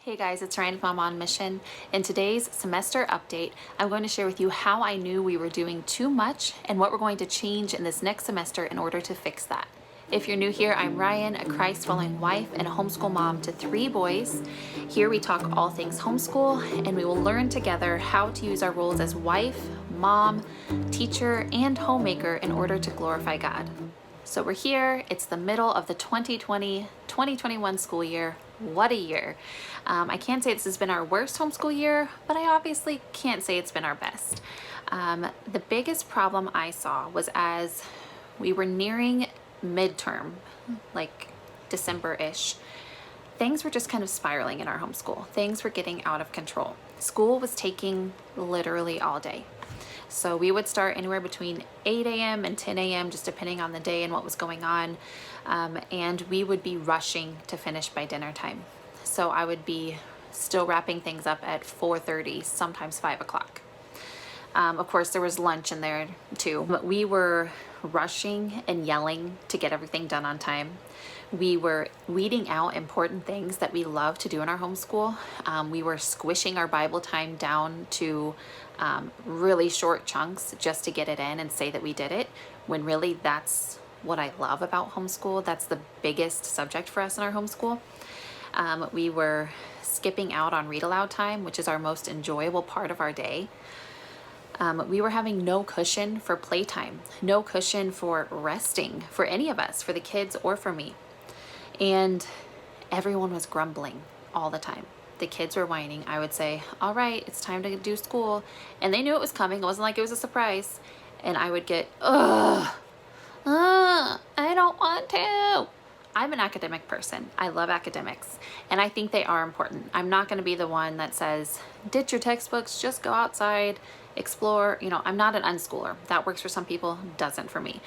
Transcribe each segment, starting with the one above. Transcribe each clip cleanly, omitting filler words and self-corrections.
Hey guys, it's Rian from Mom on Mission. In today's semester update, I'm going to share with you how I knew we were doing too much and what we're going to change in this next semester in order to fix that. If you're new here, I'm Rian, a Christ-following wife and a homeschool mom to 3 boys. Here we talk all things homeschool, and we will learn together how to use our roles as wife, mom, teacher, and homemaker in order to glorify God. So we're here, it's the middle of the 2020-2021 school year. What a year. I can't say this has been our worst homeschool year, but I obviously can't say it's been our best. The biggest problem I saw was as we were nearing midterm, like December-ish, things were just kind of spiraling in our homeschool. Things were getting out of control. School was taking literally all day. So we would start anywhere between 8 a.m. and 10 a.m. just depending on the day and what was going on. And we would be rushing to finish by dinner time. So I would be still wrapping things up at 4:30, sometimes 5 o'clock. Of course, there was lunch in there too, but we were rushing and yelling to get everything done on time. We were weeding out important things that we love to do in our homeschool. We were squishing our Bible time down to really short chunks just to get it in and say that we did it, when really that's what I love about homeschool. That's the biggest subject for us in our homeschool. We were skipping out on read aloud time, which is our most enjoyable part of our day. We were having no cushion for playtime, no cushion for resting for any of us, for the kids or for me. And everyone was grumbling all the time. The kids were whining. I would say, all right, it's time to do school. And they knew it was coming. It wasn't like it was a surprise. And I would get, I don't want to. I'm an academic person. I love academics. And I think they are important. I'm not going to be the one that says, ditch your textbooks, just go outside, explore. You know, I'm not an unschooler. That works for some people, doesn't for me.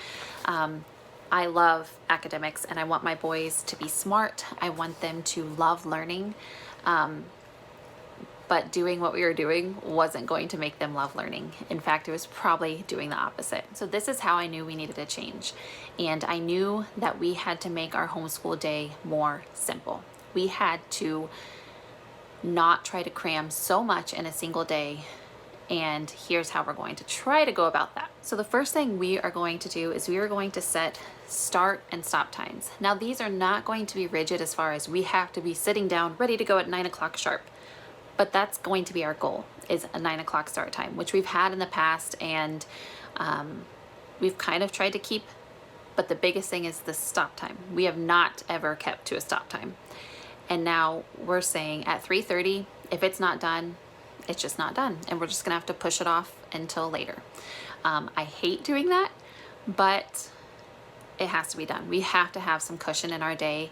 I love academics and I want my boys to be smart. I want them to love learning. But doing what we were doing wasn't going to make them love learning. In fact, it was probably doing the opposite. So this is how I knew we needed a change. And I knew that we had to make our homeschool day more simple. We had to not try to cram so much in a single day. And here's how we're going to try to go about that. So the first thing we are going to do is we are going to set start and stop times. Now these are not going to be rigid as far as we have to be sitting down ready to go at 9 o'clock sharp. But that's going to be our goal, is a 9 o'clock start time, which we've had in the past and we've kind of tried to keep, but the biggest thing is the stop time. We have not ever kept to a stop time. And now we're saying at 3:30, if it's not done, it's just not done. And we're just gonna have to push it off until later. I hate doing that, but it has to be done. We have to have some cushion in our day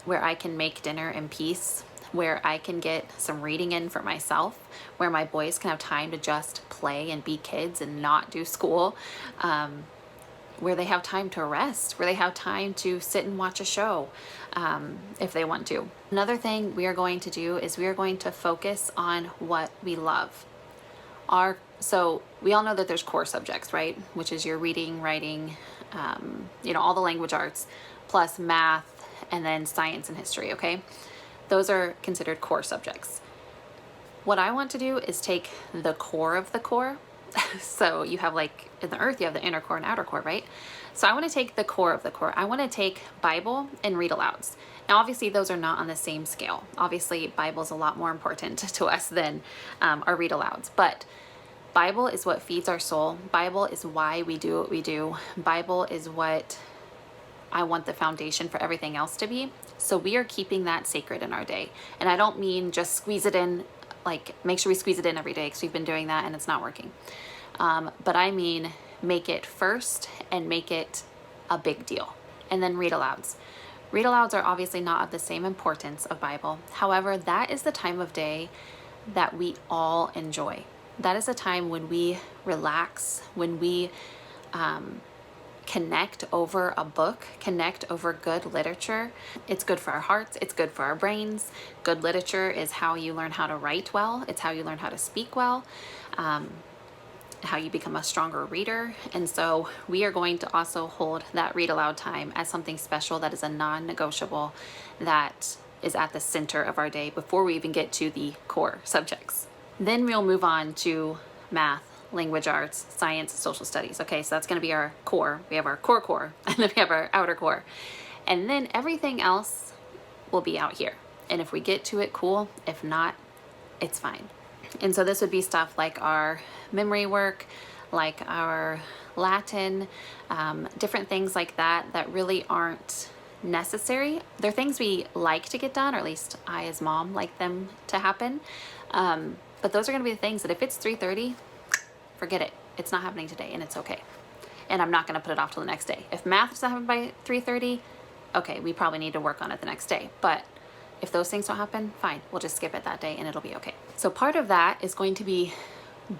where I can make dinner in peace, where I can get some reading in for myself, where my boys can have time to just play and be kids and not do school, where they have time to rest, where they have time to sit and watch a show if they want to. Another thing we are going to do is we are going to focus on what we love. So we all know that there's core subjects, right? Which is your reading, writing, all the language arts, plus math, and then science and history, okay? Those are considered core subjects. What I want to do is take the core of the core. So you have, like in the earth, you have the inner core and outer core, right? So I want to take the core of the core. I want to take Bible and read alouds. Now, obviously those are not on the same scale. Obviously Bible is a lot more important to us than our read alouds, but Bible is what feeds our soul. Bible is why we do what we do. Bible is what I want the foundation for everything else to be. So we are keeping that sacred in our day. And I don't mean just squeeze it in, like make sure we squeeze it in every day, because we've been doing that and it's not working. But I mean, make it first and make it a big deal. And then read alouds. Read alouds are obviously not of the same importance of Bible. However, that is the time of day that we all enjoy. That is a time when we relax, when we connect over a book, connect over good literature. It's good for our hearts, it's good for our brains. Good literature is how you learn how to write well, it's how you learn how to speak well, how you become a stronger reader. And so we are going to also hold that read aloud time as something special that is a non-negotiable, that is at the center of our day before we even get to the core subjects. Then we'll move on to math, language arts, science, social studies. Okay, so that's going to be our core. We have our core, and then we have our outer core. And then everything else will be out here. And if we get to it, cool. If not, it's fine. And so this would be stuff like our memory work, like our Latin, different things like that that really aren't necessary. They're things we like to get done, or at least I as mom like them to happen. But those are going to be the things that if it's 3:30, forget it. It's not happening today, and it's okay. And I'm not going to put it off till the next day. If math doesn't happen by 3:30, okay, we probably need to work on it the next day. But if those things don't happen, fine. We'll just skip it that day and it'll be okay. So part of that is going to be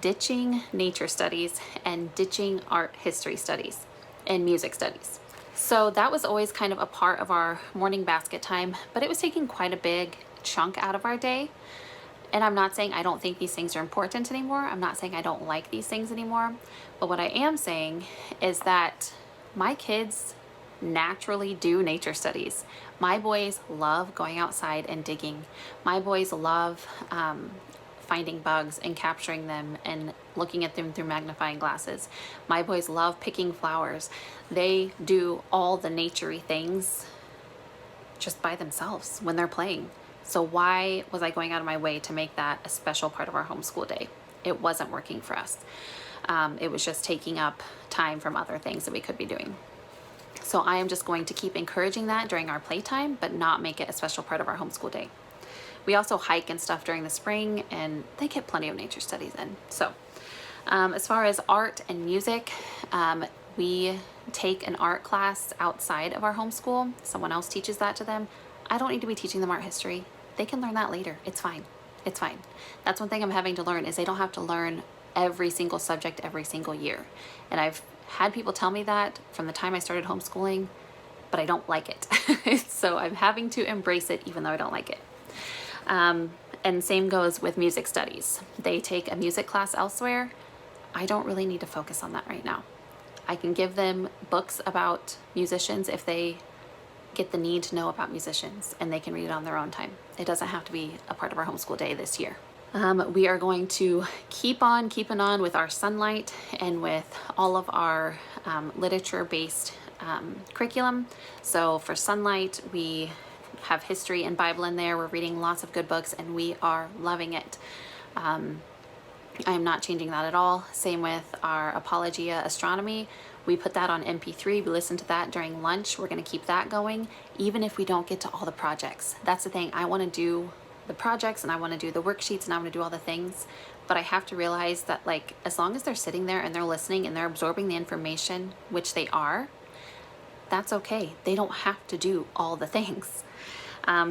ditching nature studies and ditching art history studies and music studies. So that was always kind of a part of our morning basket time, but it was taking quite a big chunk out of our day. And I'm not saying I don't think these things are important anymore. I'm not saying I don't like these things anymore. But what I am saying is that my kids naturally do nature studies. My boys love going outside and digging. My boys love finding bugs and capturing them and looking at them through magnifying glasses. My boys love picking flowers. They do all the naturey things just by themselves when they're playing. So why was I going out of my way to make that a special part of our homeschool day? It wasn't working for us. It was just taking up time from other things that we could be doing. So I am just going to keep encouraging that during our playtime, but not make it a special part of our homeschool day. We also hike and stuff during the spring, and they get plenty of nature studies in. So as far as art and music, we take an art class outside of our homeschool. Someone else teaches that to them. I don't need to be teaching them art history. They can learn that later. It's fine. It's fine. That's one thing I'm having to learn, is they don't have to learn every single subject every single year. And I've had people tell me that from the time I started homeschooling, but I don't like it. So I'm having to embrace it even though I don't like it. And same goes with music studies. They take a music class elsewhere. I don't really need to focus on that right now. I can give them books about musicians if they get the need to know about musicians, and they can read it on their own time. It doesn't have to be a part of our homeschool day this year. We are going to keep on keeping on with our Sunlight and with all of our literature-based curriculum. So for Sunlight, we have history and Bible in there. We're reading lots of good books, and we are loving it. I am not changing that at all. Same with our Apologia Astronomy. We put that on MP3. We listen to that during lunch. We're going to keep that going, even if we don't get to all the projects. That's the thing. I want to do the projects, and I want to do the worksheets, and I want to do all the things. But I have to realize that, like, as long as they're sitting there and they're listening and they're absorbing the information, which they are, that's okay. They don't have to do all the things.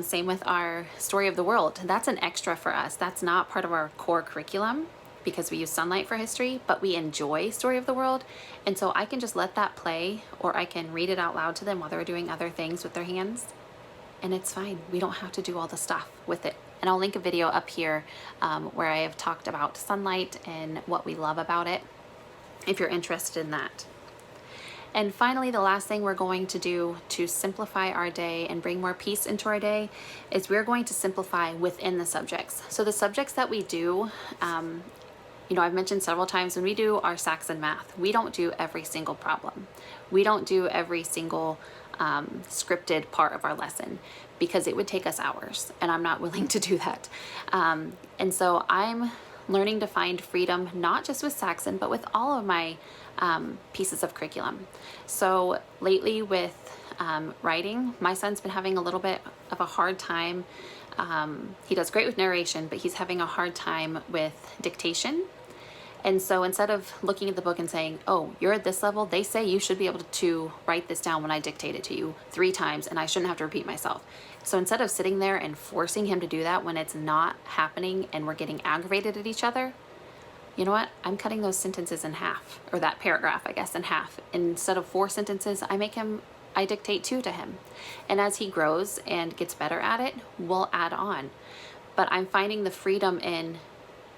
Same with our Story of the World. That's an extra for us. That's not part of our core curriculum, because we use Sunlight for history, but we enjoy Story of the World. And so I can just let that play, or I can read it out loud to them while they're doing other things with their hands. And it's fine. We don't have to do all the stuff with it. And I'll link a video up here where I have talked about Sunlight and what we love about it, if you're interested in that. And finally, the last thing we're going to do to simplify our day and bring more peace into our day is we're going to simplify within the subjects. So the subjects that we do, I've mentioned several times, when we do our Saxon math, we don't do every single problem. We don't do every single scripted part of our lesson, because it would take us hours, and I'm not willing to do that. And so I'm learning to find freedom, not just with Saxon, but with all of my pieces of curriculum. So lately with writing, my son's been having a little bit of a hard time. He does great with narration, but he's having a hard time with dictation. And so instead of looking at the book and saying, oh, you're at this level, they say you should be able to write this down when I dictate it to you 3 times, and I shouldn't have to repeat myself. So instead of sitting there and forcing him to do that when it's not happening and we're getting aggravated at each other, you know what? I'm cutting those sentences in half, or that paragraph, I guess, in half. Instead of 4 sentences, I dictate 2 to him. And as he grows and gets better at it, we'll add on. But I'm finding the freedom in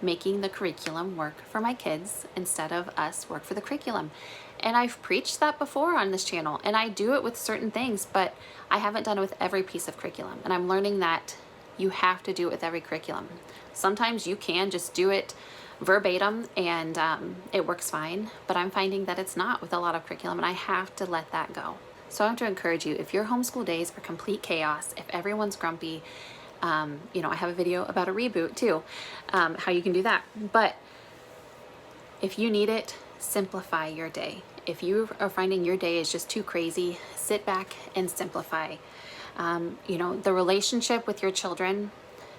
making the curriculum work for my kids instead of us work for the curriculum. And I've preached that before on this channel, and I do it with certain things, but I haven't done it with every piece of curriculum. And I'm learning that you have to do it with every curriculum. Sometimes you can just do it verbatim and it works fine, but I'm finding that it's not with a lot of curriculum, and I have to let that go. So I want to encourage you, if your homeschool days are complete chaos, if everyone's grumpy, you know, I have a video about a reboot too, how you can do that. But if you need it, simplify your day. If you are finding your day is just too crazy, sit back and simplify. You know, the relationship with your children,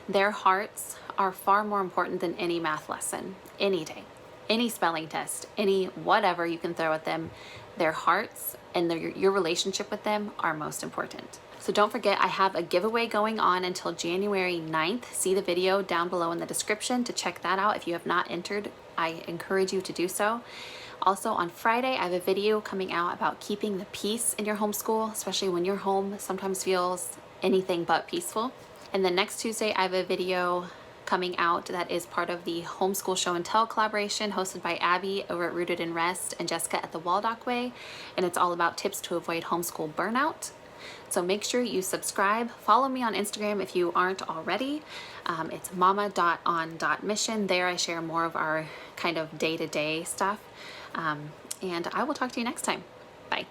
their hearts are far more important than any math lesson, any day, any spelling test, any whatever you can throw at them. Their hearts and your relationship with them are most important. So don't forget, I have a giveaway going on until January 9th. See the video down below in the description to check that out. If you have not entered, I encourage you to do so. Also on Friday, I have a video coming out about keeping the peace in your homeschool, especially when your home sometimes feels anything but peaceful. And then next Tuesday, I have a video coming out that is part of the Homeschool Show and Tell collaboration hosted by Abby over at Rooted in Rest and Jessica at the Waldock Way. And it's all about tips to avoid homeschool burnout. So make sure you subscribe. Follow me on Instagram if you aren't already. It's mama.on.mission. There I share more of our kind of day-to-day stuff. And I will talk to you next time. Bye.